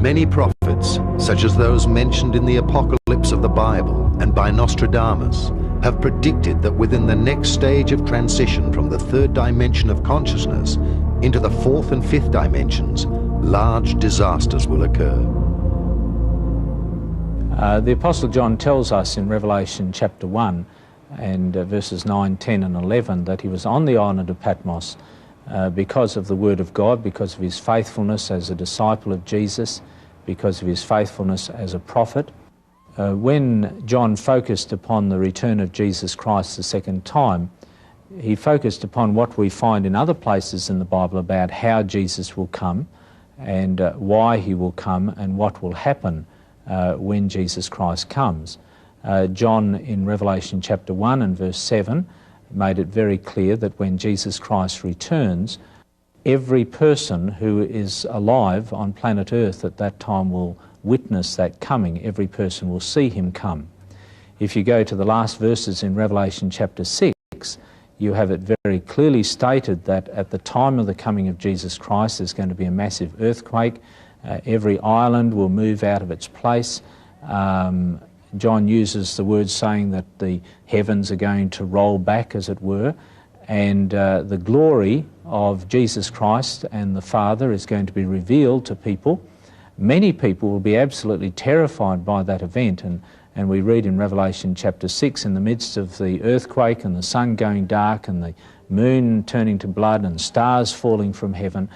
Many prophets, such as those mentioned in the Apocalypse of the Bible and by Nostradamus, have predicted that within the next stage of transition from the third dimension of consciousness into the fourth and fifth dimensions, large disasters will occur. The Apostle John tells us in Revelation chapter 1 and verses 9, 10 and 11 that he was on the island of Patmos because of the Word of God, because of his faithfulness as a disciple of Jesus, because of his faithfulness as a prophet. When John focused upon the return of Jesus Christ the second time, he focused upon what we find in other places in the Bible about how Jesus will come and why he will come and what will happen when Jesus Christ comes. John in Revelation chapter 1 and verse 7 made it very clear that when Jesus Christ returns, every person who is alive on planet Earth at that time will witness that coming. Every person will see him come. If you go to the last verses in Revelation chapter 6, you have it very clearly stated that at the time of the coming of Jesus Christ there's going to be a massive earthquake. Every island will move out of its place. John uses the word saying that the heavens are going to roll back, as it were, and the glory of Jesus Christ and the Father is going to be revealed to people. Many people will be absolutely terrified by that event, and we read in Revelation chapter 6, in the midst of the earthquake and the sun going dark and the moon turning to blood and stars falling from heaven,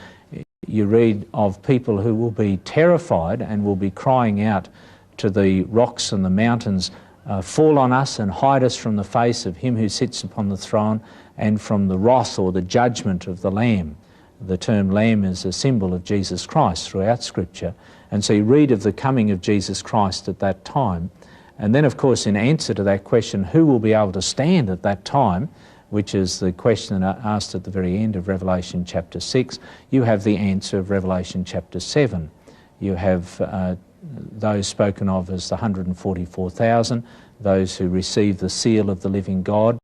you read of people who will be terrified and will be crying out to the rocks and the mountains, fall on us and hide us from the face of him who sits upon the throne and from the wrath or the judgment of the Lamb. The term Lamb is a symbol of Jesus Christ throughout Scripture. And so you read of the coming of Jesus Christ at that time. And then, of course, in answer to that question, who will be able to stand at that time, which is the question asked at the very end of Revelation chapter 6, you have the answer of Revelation chapter 7. You have those spoken of as the 144,000, those who receive the seal of the living God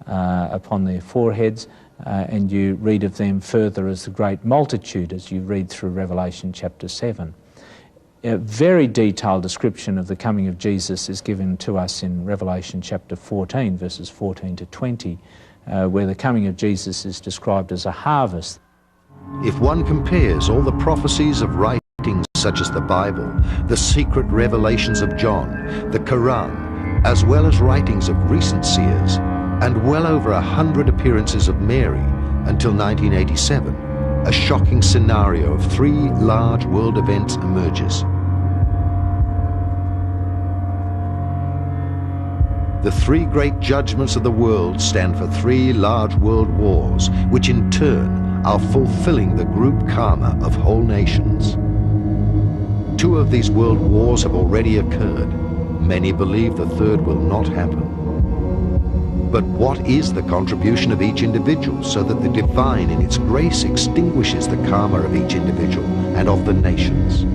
upon their foreheads, and you read of them further as the great multitude as you read through Revelation chapter 7. A very detailed description of the coming of Jesus is given to us in Revelation chapter 14, verses 14 to 20, where the coming of Jesus is described as a harvest. If one compares all the prophecies of writings such as the Bible, the secret revelations of John, the Quran, as well as writings of recent seers, and well over 100 appearances of Mary until 1987, a shocking scenario of three large world events emerges. The three great judgments of the world stand for three large world wars, which in turn are fulfilling the group karma of whole nations. Two of these world wars have already occurred. Many believe the third will not happen. But what is the contribution of each individual so that the divine in its grace extinguishes the karma of each individual and of the nations?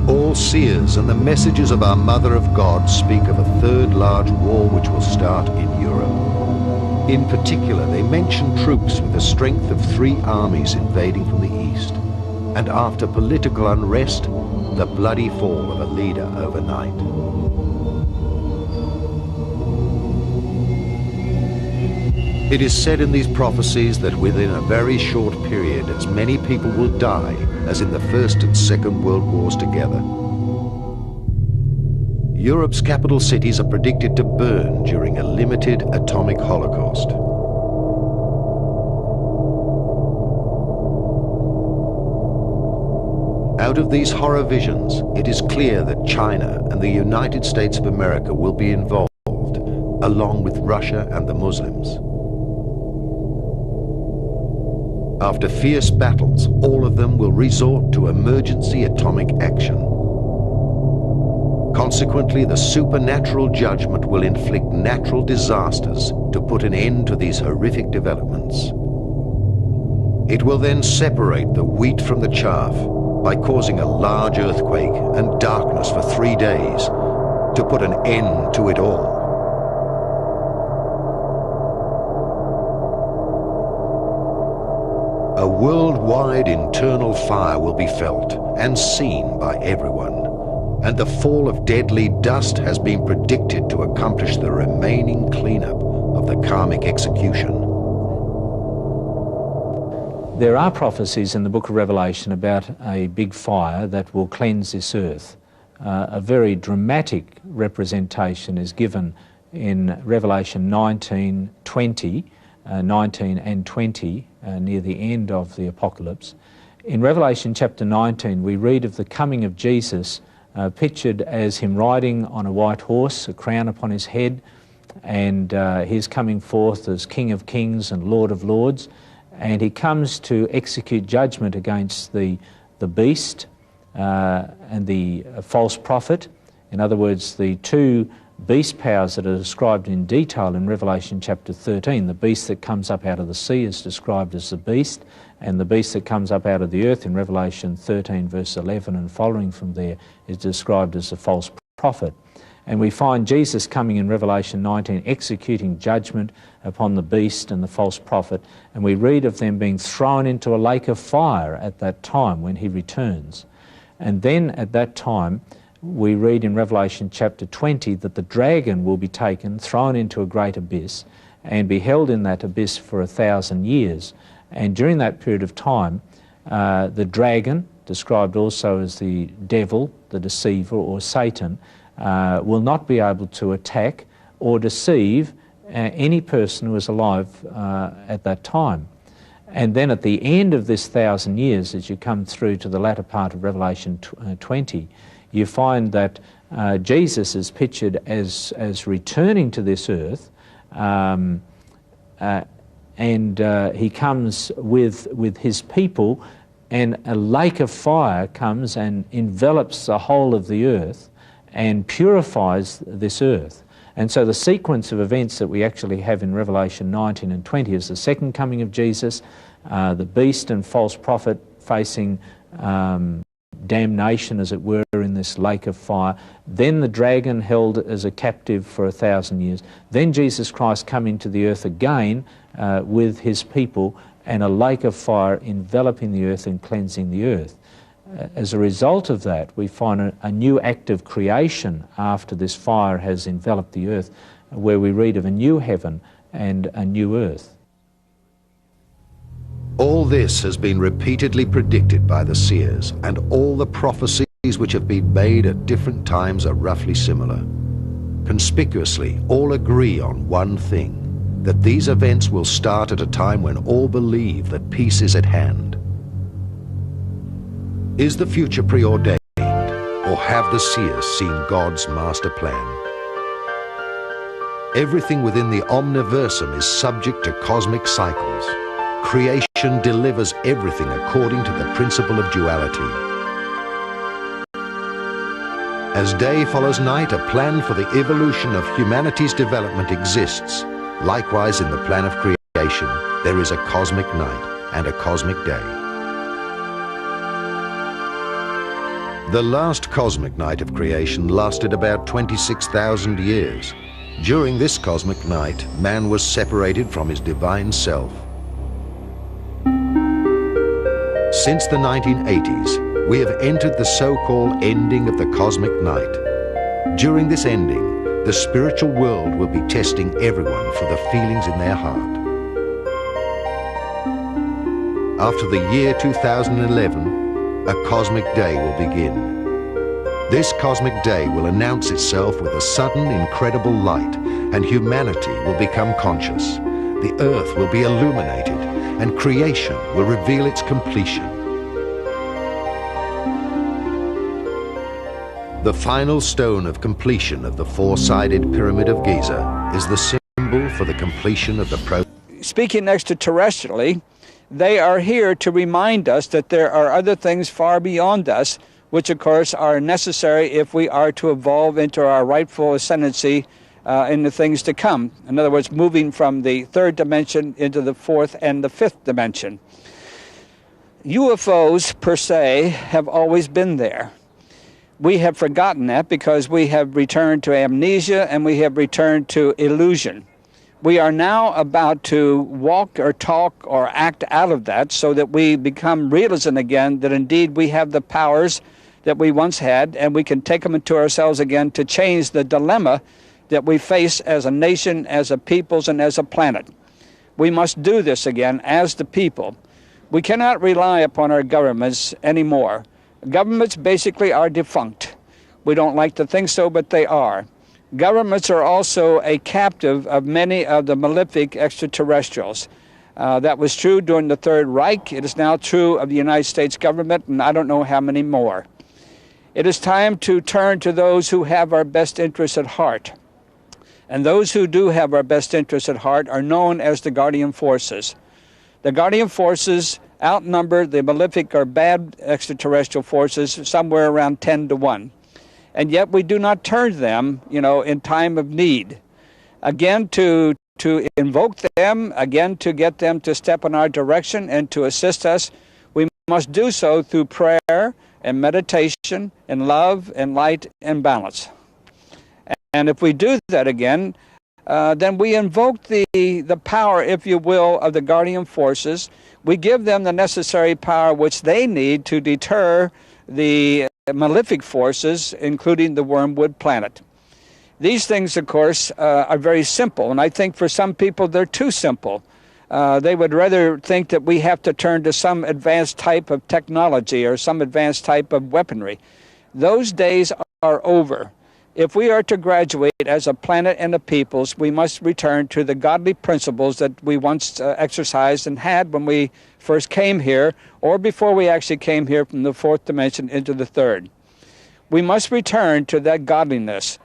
All seers and the messages of our Mother of God speak of a third large war which will start in Europe. In particular, they mention troops with the strength of 3 armies invading from the east, and after political unrest, the bloody fall of a leader overnight. It is said in these prophecies that within a very short period as many people will die as in the First and Second World Wars together. Europe's capital cities are predicted to burn during a limited atomic holocaust. Out of these horror visions, it is clear that China and the United States of America will be involved, along with Russia and the Muslims. After fierce battles, all of them will resort to emergency atomic action. Consequently, the supernatural judgment will inflict natural disasters to put an end to these horrific developments. It will then separate the wheat from the chaff by causing a large earthquake and darkness for 3 days to put an end to it all. worldwide internal fire will be felt and seen by everyone, and the fall of deadly dust has been predicted to accomplish the remaining cleanup of the karmic execution. There are prophecies in the book of Revelation about a big fire that will cleanse this earth. A very dramatic representation is given in Revelation 19 and 20, near the end of the Apocalypse. In Revelation chapter 19, we read of the coming of Jesus, pictured as him riding on a white horse, a crown upon his head, and he's coming forth as King of Kings and Lord of Lords, and he comes to execute judgment against the beast and the false prophet. In other words, the two beast powers that are described in detail in Revelation chapter 13. The beast that comes up out of the sea is described as the beast, and the beast that comes up out of the earth in Revelation 13 verse 11 and following from there is described as the false prophet. And we find Jesus coming in Revelation 19 executing judgment upon the beast and the false prophet, and we read of them being thrown into a lake of fire at that time when he returns. And then at that time we read in Revelation chapter 20 that the dragon will be taken, thrown into a great abyss, and be held in that abyss for 1,000 years. And during that period of time, the dragon, described also as the devil, the deceiver, or Satan, will not be able to attack or deceive any person who is alive at that time. And then at the end of this 1,000 years, as you come through to the latter part of Revelation 20, you find that Jesus is pictured as returning to this earth, and he comes with his people, and a lake of fire comes and envelops the whole of the earth and purifies this earth. And so the sequence of events that we actually have in Revelation 19 and 20 is the second coming of Jesus, the beast and false prophet facing damnation, as it were, in this lake of fire, then the dragon held as a captive for 1,000 years, then Jesus Christ coming to the earth again with his people, and a lake of fire enveloping the earth and cleansing the earth. As a result of that, we find a new act of creation after this fire has enveloped the earth, where we read of a new heaven and a new earth. All this has been repeatedly predicted by the seers, and all the prophecies which have been made at different times are roughly similar. Conspicuously, all agree on one thing, that these events will start at a time when all believe that peace is at hand. Is the future preordained, or have the seers seen God's master plan? Everything within the omniversum is subject to cosmic cycles. Creation delivers everything according to the principle of duality. As day follows night, a plan for the evolution of humanity's development exists. Likewise, in the plan of creation, there is a cosmic night and a cosmic day. The last cosmic night of creation lasted about 26,000 years. During this cosmic night, man was separated from his divine self. Since the 1980s, we have entered the so-called ending of the cosmic night. During this ending, the spiritual world will be testing everyone for the feelings in their heart. After the year 2011, a cosmic day will begin. This cosmic day will announce itself with a sudden, incredible light, and humanity will become conscious. The earth will be illuminated, and creation will reveal its completion. The final stone of completion of the four-sided Pyramid of Giza is the symbol for the completion of the process. Speaking extraterrestrially, they are here to remind us that there are other things far beyond us, which of course are necessary if we are to evolve into our rightful ascendancy in the things to come. In other words, moving from the third dimension into the fourth and the fifth dimension. UFOs, per se, have always been there. We have forgotten that because we have returned to amnesia and we have returned to illusion. We are now about to walk or talk or act out of that so that we become realism again, that indeed we have the powers that we once had, and we can take them into ourselves again to change the dilemma that we face as a nation, as a peoples, and as a planet. We must do this again as the people. We cannot rely upon our governments anymore. Governments basically are defunct. We don't like to think so, but they are. Governments are also a captive of many of the malefic extraterrestrials. That was true during the Third Reich. It is now true of the United States government, and I don't know how many more. It is time to turn to those who have our best interests at heart. And those who do have our best interests at heart are known as the Guardian Forces. The Guardian Forces outnumber the malefic or bad extraterrestrial forces somewhere around 10 to 1. And yet we do not turn to them, in time of need. Again, to invoke them, again, to get them to step in our direction and to assist us, we must do so through prayer and meditation and love and light and balance. And if we do that again, then we invoke the power, if you will, of the Guardian Forces. We give them the necessary power which they need to deter the malefic forces, including the Wormwood Planet. These things, of course, are very simple, and I think for some people they're too simple. They would rather think that we have to turn to some advanced type of technology or some advanced type of weaponry. Those days are over. If we are to graduate as a planet and a peoples, we must return to the godly principles that we once exercised and had when we first came here, or before we actually came here from the fourth dimension into the third. We must return to that godliness.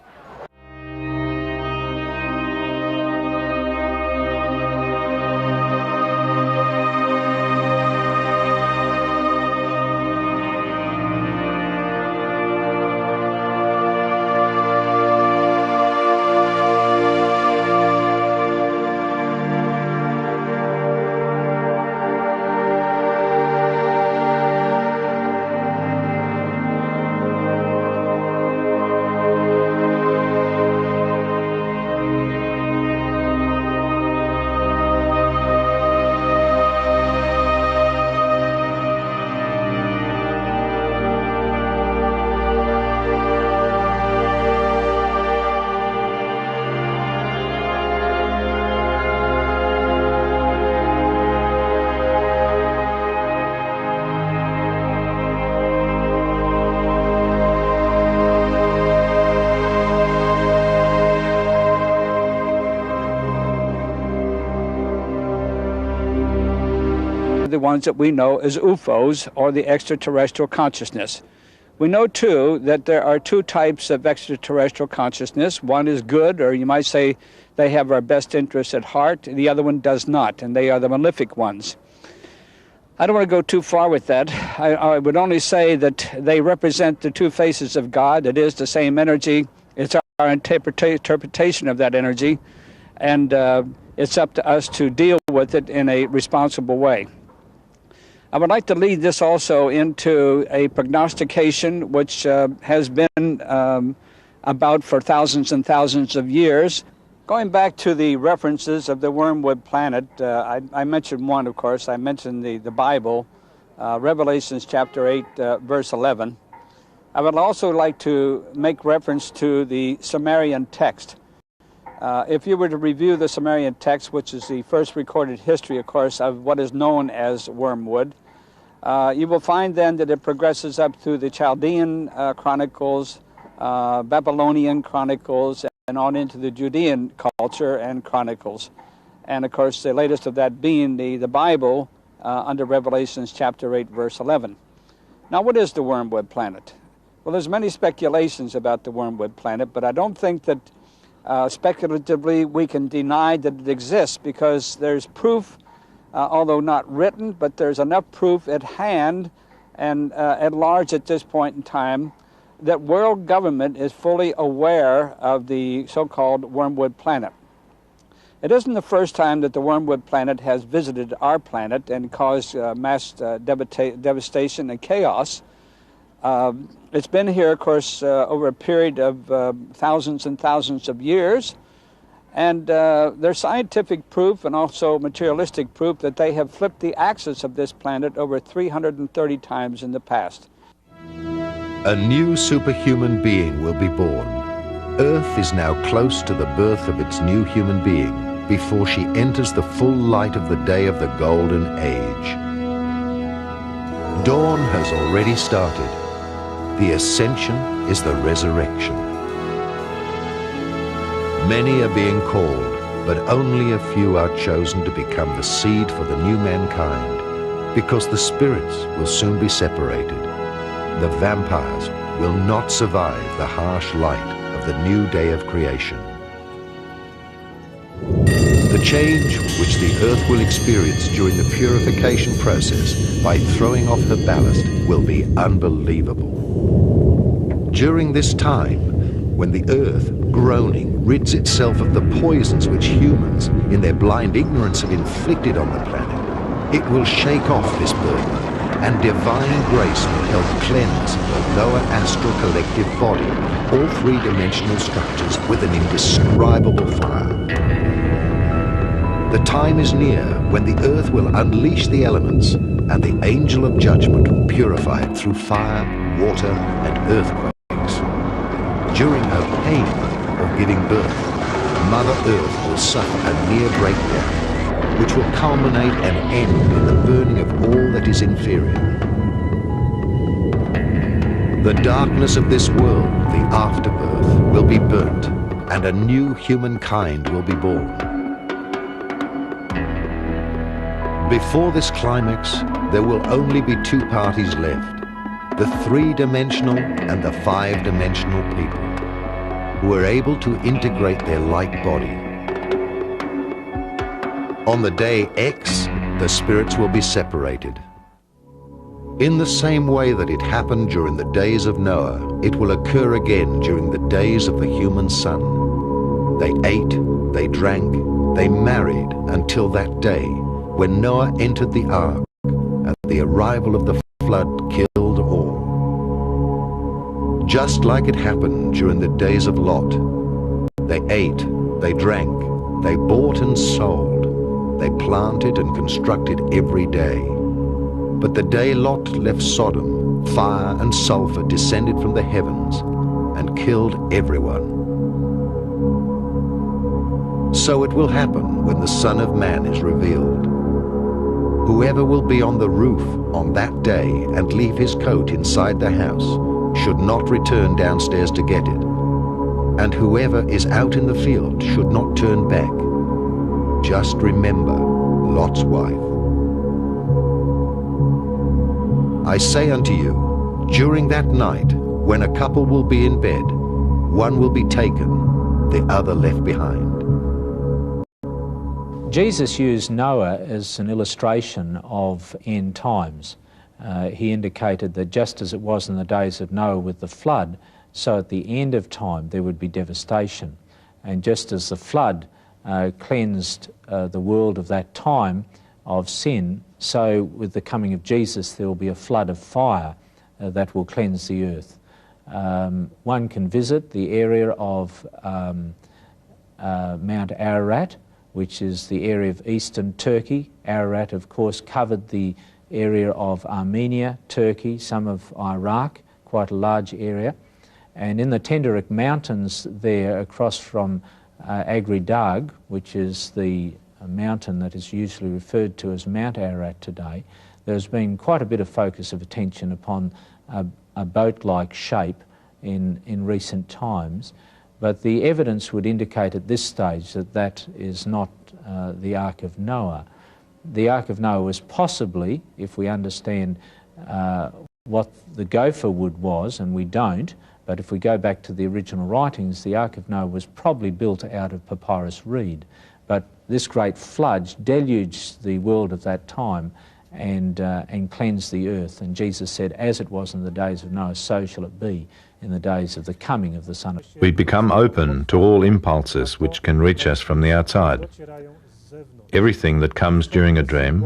The ones that we know as UFOs, or the extraterrestrial consciousness. We know, too, that there are two types of extraterrestrial consciousness. One is good, or you might say they have our best interests at heart. The other one does not, and they are the malefic ones. I don't want to go too far with that. I would only say that they represent the two faces of God. It is the same energy. It's our interpretation of that energy, and it's up to us to deal with it in a responsible way. I would like to lead this also into a prognostication which has been about for thousands and thousands of years. Going back to the references of the Wormwood Planet, I mentioned one, of course. I mentioned the Bible, Revelations chapter 8, verse 11. I would also like to make reference to the Sumerian text. If you were to review the Sumerian text, which is the first recorded history, of course, of what is known as Wormwood, you will find then that it progresses up through the Chaldean Chronicles, Babylonian Chronicles, and on into the Judean culture and Chronicles. And, of course, the latest of that being the Bible under Revelations chapter 8, verse 11. Now, what is the Wormwood Planet? Well, there's many speculations about the Wormwood Planet, but I don't think that speculatively we can deny that it exists, because there's proof, although not written, but there's enough proof at hand and at large at this point in time that world government is fully aware of the so-called Wormwood Planet. It isn't the first time that the Wormwood Planet has visited our planet and caused mass devastation and chaos. It's been here, of course, over a period of thousands and thousands of years, And there's scientific proof and also materialistic proof that they have flipped the axis of this planet over 330 times in the past. A new superhuman being will be born. Earth is now close to the birth of its new human being before she enters the full light of the day of the golden age. Dawn has already started. The ascension is the resurrection. Many are being called, but only a few are chosen to become the seed for the new mankind, because the spirits will soon be separated. The vampires will not survive the harsh light of the new day of creation. The change which the earth will experience during the purification process by throwing off her ballast will be unbelievable. During this time, when the earth, groaning, rids itself of the poisons which humans, in their blind ignorance, have inflicted on the planet, it will shake off this burden, and divine grace will help cleanse the lower astral collective body, all three-dimensional structures, with an indescribable fire. The time is near when the earth will unleash the elements, and the angel of judgment will purify it through fire, water, and earthquakes. During her pain of giving birth, Mother Earth will suffer a near breakdown, which will culminate and end in the burning of all that is inferior. The darkness of this world, the afterbirth, will be burnt, and a new humankind will be born. Before this climax, there will only be two parties left, the three-dimensional and the five-dimensional people, who are able to integrate their light body. On the day X, the spirits will be separated. In the same way that it happened during the days of Noah, it will occur again during the days of the human son. They ate, they drank, they married until that day when Noah entered the ark, and the arrival of the flood killed all. Just like it happened during the days of Lot, they ate, they drank, they bought and sold, they planted and constructed every day. But the day Lot left Sodom, fire and sulfur descended from the heavens and killed everyone. So it will happen when the Son of Man is revealed. Whoever will be on the roof on that day and leave his coat inside the house should not return downstairs to get it. And whoever is out in the field should not turn back. Just remember Lot's wife. I say unto you, during that night, when a couple will be in bed, one will be taken, the other left behind. Jesus used Noah as an illustration of end times. He indicated that just as it was in the days of Noah with the flood, so at the end of time there would be devastation. And just as the flood cleansed the world of that time of sin, so with the coming of Jesus there will be a flood of fire that will cleanse the earth. One can visit the area of Mount Ararat, which is the area of eastern Turkey. Ararat, of course, covered the area of Armenia, Turkey, some of Iraq, quite a large area. And in the Tenderek Mountains there, across from Agri-Dag, which is the mountain that is usually referred to as Mount Ararat today, there's been quite a bit of focus of attention upon a boat-like shape in recent times. But the evidence would indicate at this stage that that is not the Ark of Noah. The Ark of Noah was possibly, if we understand what the gopher wood was, and we don't, but if we go back to the original writings, the Ark of Noah was probably built out of papyrus reed. But this great flood deluged the world of that time and cleansed the earth. And Jesus said, as it was in the days of Noah, so shall it be in the days of the coming of the Son of Man. We become open to all impulses which can reach us from the outside. Everything that comes during a dream,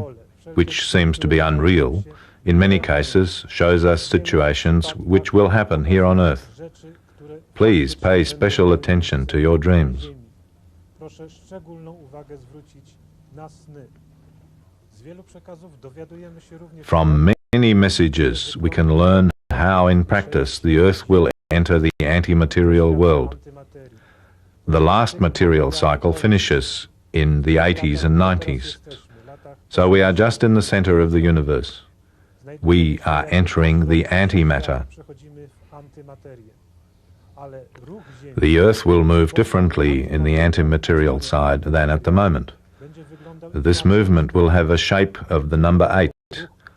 which seems to be unreal, in many cases shows us situations which will happen here on earth. Please pay special attention to your dreams. proszę szczególną uwagę zwrócić na sny. Z wielu przekazów dowiadujemy się również From many messages we can learn how in practice the earth will enter the anti-material world. The last material cycle finishes in the 80s and 90s, so we are just in the center of the universe. We are entering the antimatter. The earth will move differently in the anti-material side than at the moment. This movement will have a shape of the number 8,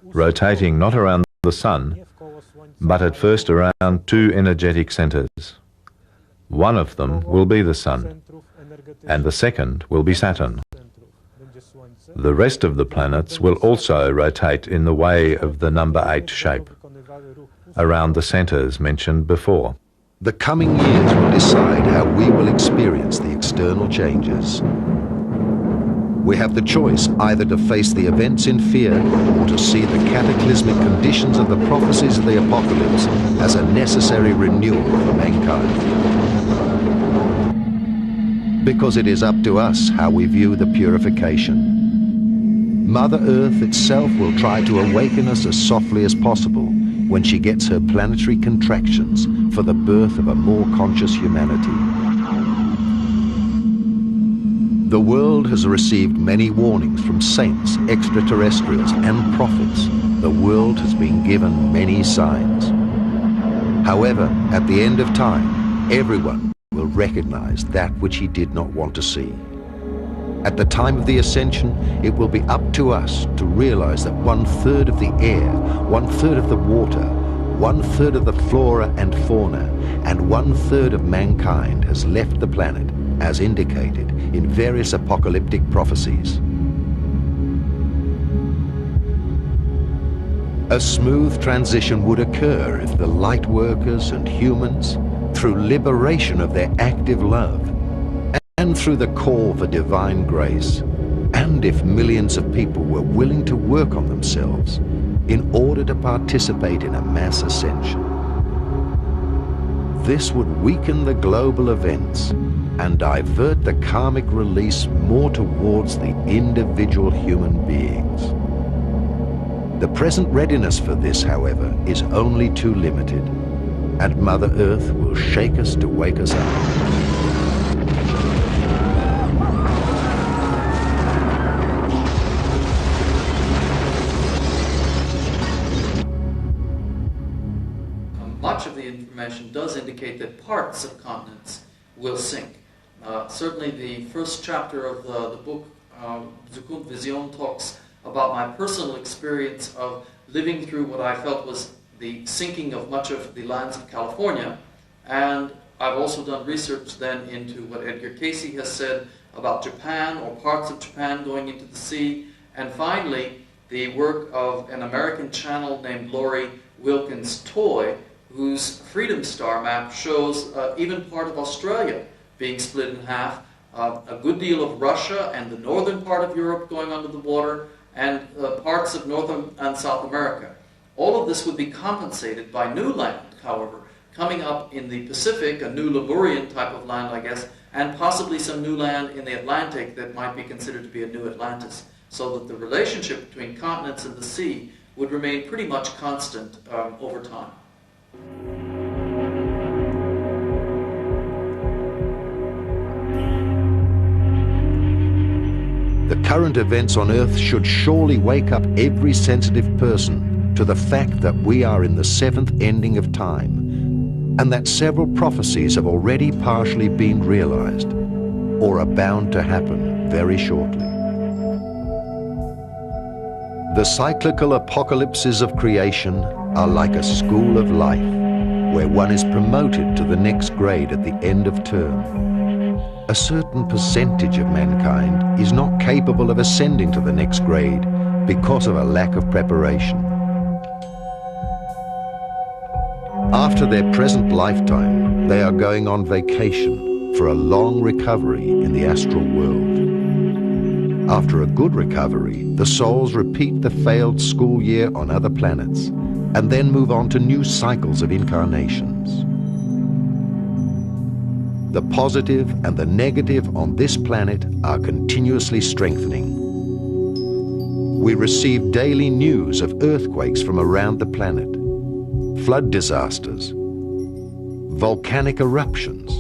rotating not around the sun, but at first around two energetic centers. One of them will be the sun, and the second will be Saturn. The rest of the planets will also rotate in the way of the number 8 shape, around the centers mentioned before. The coming years will decide how we will experience the external changes. We have the choice either to face the events in fear or to see the cataclysmic conditions of the prophecies of the apocalypse as a necessary renewal for mankind. Because it is up to us how we view the purification. Mother Earth itself will try to awaken us as softly as possible when she gets her planetary contractions for the birth of a more conscious humanity. The world has received many warnings from saints, extraterrestrials, and prophets. The world has been given many signs. However, at the end of time, everyone will recognize that which he did not want to see. At the time of the ascension, it will be up to us to realize that 1/3 of the air, 1/3 of the water, 1/3 of the flora and fauna, and 1/3 of mankind has left the planet, as indicated in various apocalyptic prophecies. A smooth transition would occur if the light workers and humans, through liberation of their active love, and through the call for divine grace, and if millions of people were willing to work on themselves in order to participate in a mass ascension. This would weaken the global events and divert the karmic release more towards the individual human beings. The present readiness for this, however, is only too limited, and Mother Earth will shake us to wake us up. Much of the information does indicate that parts of continents will sink. Certainly the first chapter of the book, Zukunft Vision, talks about my personal experience of living through what I felt was the sinking of much of the lands of California. And I've also done research then into what Edgar Cayce has said about Japan, or parts of Japan going into the sea. And finally, the work of an American channel named Laurie Wilkins Toy, whose Freedom Star map shows even part of Australia being split in half, a good deal of Russia and the northern part of Europe going under the water, and parts of North and South America. All of this would be compensated by new land, however, coming up in the Pacific, a new Lemurian type of land, I guess, and possibly some new land in the Atlantic that might be considered to be a new Atlantis, so that the relationship between continents and the sea would remain pretty much constant over time. The current events on Earth should surely wake up every sensitive person to the fact that we are in the 7th ending of time, and that several prophecies have already partially been realized, or are bound to happen very shortly. The cyclical apocalypses of creation are like a school of life, where one is promoted to the next grade at the end of term. A certain percentage of mankind is not capable of ascending to the next grade because of a lack of preparation. After their present lifetime, they are going on vacation for a long recovery in the astral world. After a good recovery, the souls repeat the failed school year on other planets and then move on to new cycles of incarnations. the positive and the negative on this planet are continuously strengthening. We receive daily news of earthquakes from around the planet, flood disasters, volcanic eruptions,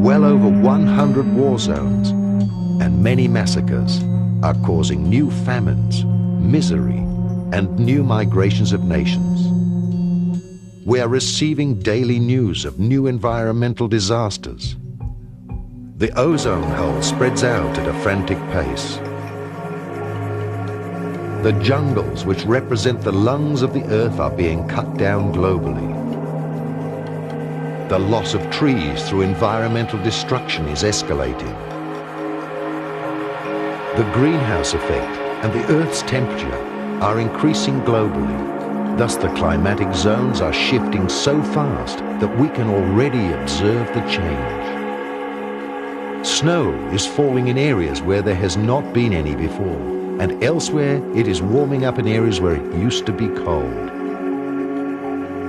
well over 100 war zones, and many massacres are causing new famines, misery, and new migrations of nations. We are receiving daily news of new environmental disasters. The ozone hole spreads out at a frantic pace. The jungles which represent the lungs of the earth are being cut down globally. The loss of trees through environmental destruction is escalating. The greenhouse effect and the Earth's temperature are increasing globally. Thus, the climatic zones are shifting so fast that we can already observe the change. Snow is falling in areas where there has not been any before, and elsewhere it is warming up in areas where it used to be cold.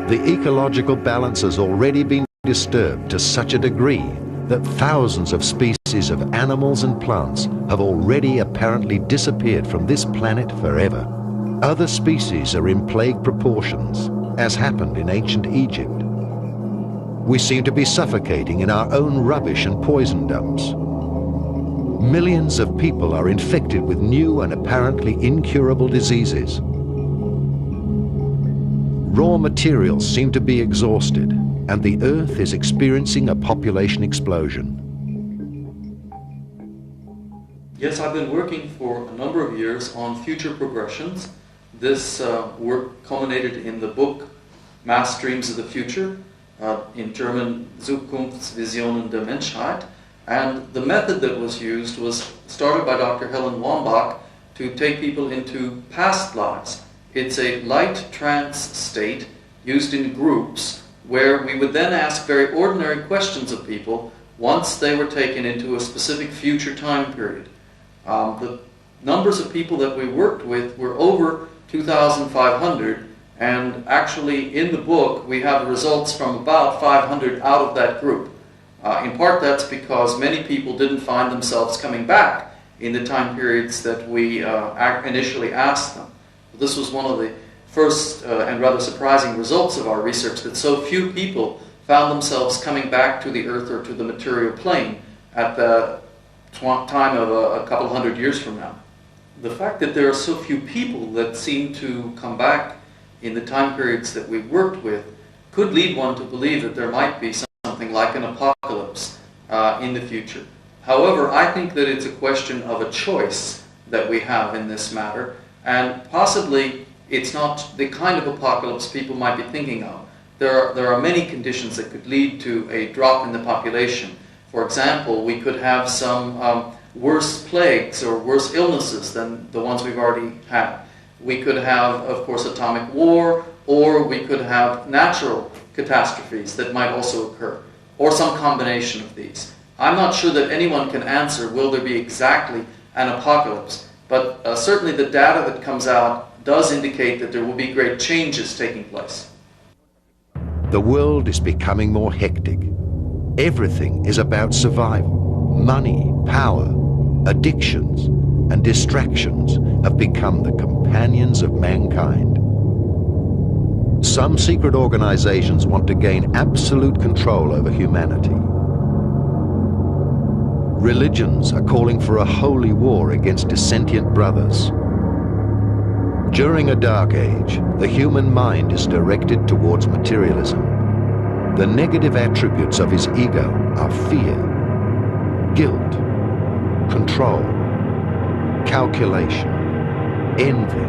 The ecological balance has already been disturbed to such a degree that thousands of species of animals and plants have already apparently disappeared from this planet forever. Other species are in plague proportions, as happened in ancient Egypt. We seem to be suffocating in our own rubbish and poison dumps. Millions of people are infected with new and apparently incurable diseases. Raw materials seem to be exhausted, and the Earth is experiencing a population explosion. Yes, I've been working for a number of years on future progressions. This work culminated in the book Mass Dreams of the Future, in German Zukunftsvisionen der Menschheit. And the method that was used was started by Dr. Helen Wambach to take people into past lives. It's a light trance state used in groups where we would then ask very ordinary questions of people once they were taken into a specific future time period. The numbers of people that we worked with were over 2,500, and actually in the book we have results from about 500 out of that group. In part that's because many people didn't find themselves coming back in the time periods that we initially asked them. This was one of the first and rather surprising results of our research, that so few people found themselves coming back to the earth or to the material plane at the time of a couple hundred years from now. The fact that there are so few people that seem to come back in the time periods that we worked with could lead one to believe that there might be something like an apocalypse in the future. However, I think that it's a question of a choice that we have in this matter, and possibly it's not the kind of apocalypse people might be thinking of. There are many conditions that could lead to a drop in the population. For example, we could have some worse plagues or worse illnesses than the ones we've already had. We could have, of course, atomic war, or we could have natural catastrophes that might also occur, or some combination of these. I'm not sure that anyone can answer, will there be exactly an apocalypse? But certainly the data that comes out does indicate that there will be great changes taking place. The world is becoming more hectic. Everything is about survival. Money, power, addictions, and distractions have become the companions of mankind. Some secret organizations want to gain absolute control over humanity. Religions are calling for a holy war against dissentient brothers. During a dark age, the human mind is directed towards materialism. The negative attributes of his ego are fear, guilt, control, calculation, envy,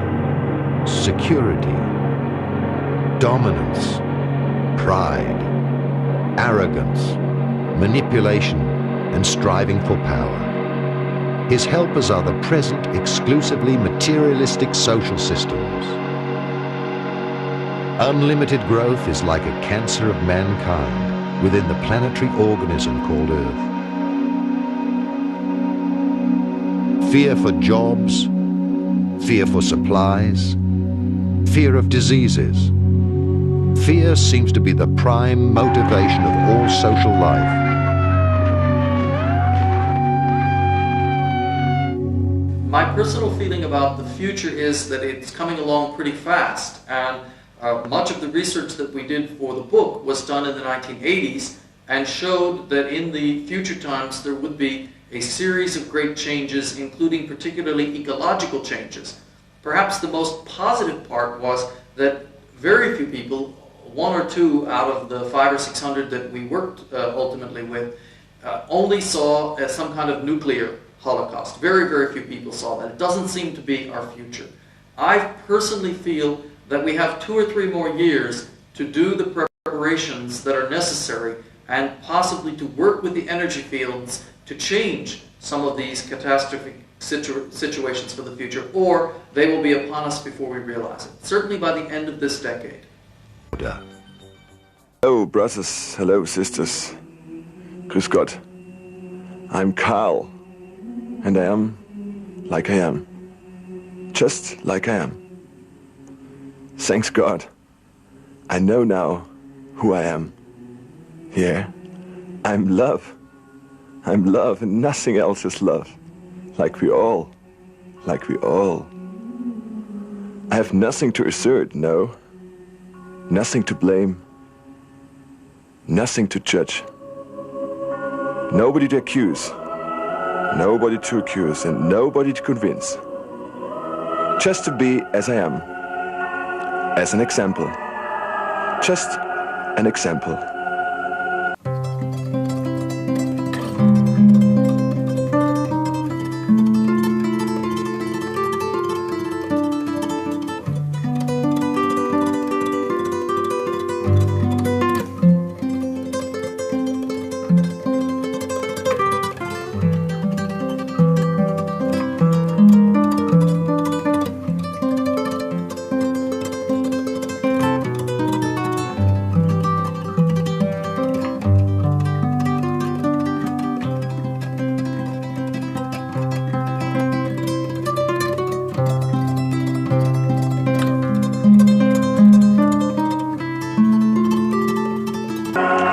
security, dominance, pride, arrogance, manipulation, and striving for power. His helpers are the present, exclusively materialistic social systems. Unlimited growth is like a cancer of mankind within the planetary organism called Earth. Fear for jobs, fear for supplies, fear of diseases. Fear seems to be the prime motivation of all social life. my personal feeling about the future is that it's coming along pretty fast, and much of the research that we did for the book was done in the 1980s and showed that in the future times there would be a series of great changes, including particularly ecological changes. Perhaps the most positive part was that very few people, 1 or 2 out of the 500 or 600 that we worked ultimately with, only saw some kind of nuclear holocaust. Very, very few people saw that. It doesn't seem to be our future. I personally feel that we have 2 or 3 more years to do the preparations that are necessary and possibly to work with the energy fields to change some of these catastrophic situations for the future, or they will be upon us before we realize it. Certainly by the end of this decade. Hello brothers, hello sisters. Grüß Gott. I'm Karl, and I am like I am. Just like I am. Thanks God. I know now who I am. Yeah, I'm love. I'm love and nothing else is love. Like we all. I have nothing to assert, no. Nothing to blame. Nothing to judge. Nobody to accuse. Nobody to accuse and nobody to convince. Just to be as I am. As an example. Just an example.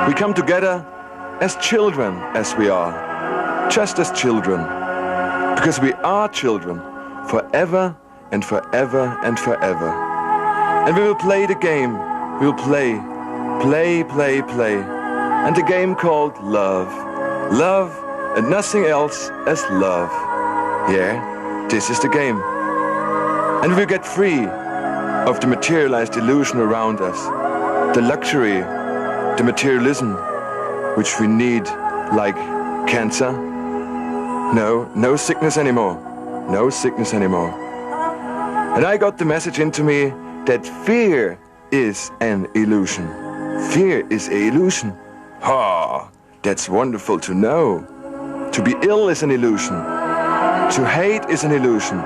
We come together as children, as we are, just as children, because we are children forever and forever and forever. And we will play the game, we will play, and the game called love. Love and nothing else as love. Yeah, this is the game. And we will get free of the materialized illusion around us, the luxury, the materialism which we need, like cancer. No sickness anymore. No sickness anymore. And I got the message into me that fear is an illusion. Fear is an illusion. Ah, that's wonderful to know. To be ill is an illusion. To hate is an illusion.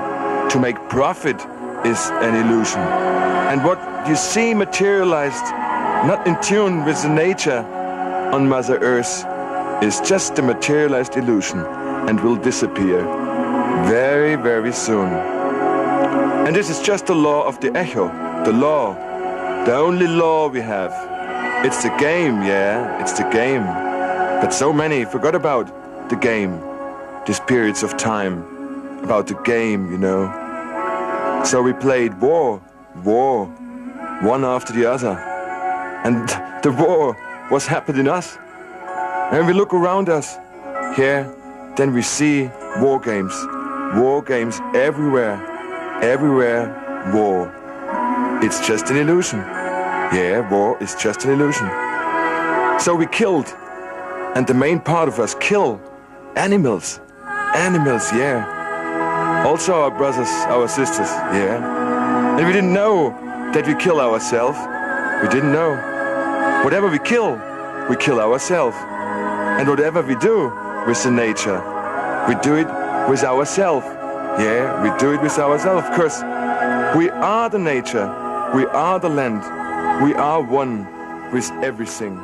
To make profit is an illusion. And what you see materialized, not in tune with the nature on Mother Earth, is just a materialized illusion and will disappear very, very soon. And this is just the law of the echo, the law, the only law we have. It's the game, yeah, it's the game. But so many forgot about the game, these periods of time, about the game, you know. So we played war, one after the other. And the war was happening us. And we look around us here, then we see war games everywhere, war. It's just an illusion. Yeah, war is just an illusion. So we killed, and the main part of us kill animals, yeah. Also our brothers, our sisters, yeah. And we didn't know that we kill ourselves. We didn't know. Whatever we kill ourselves. And whatever we do with the nature, we do it with ourselves. Yeah, we do it with ourselves. Of course, we are the nature, we are the land, we are one with everything.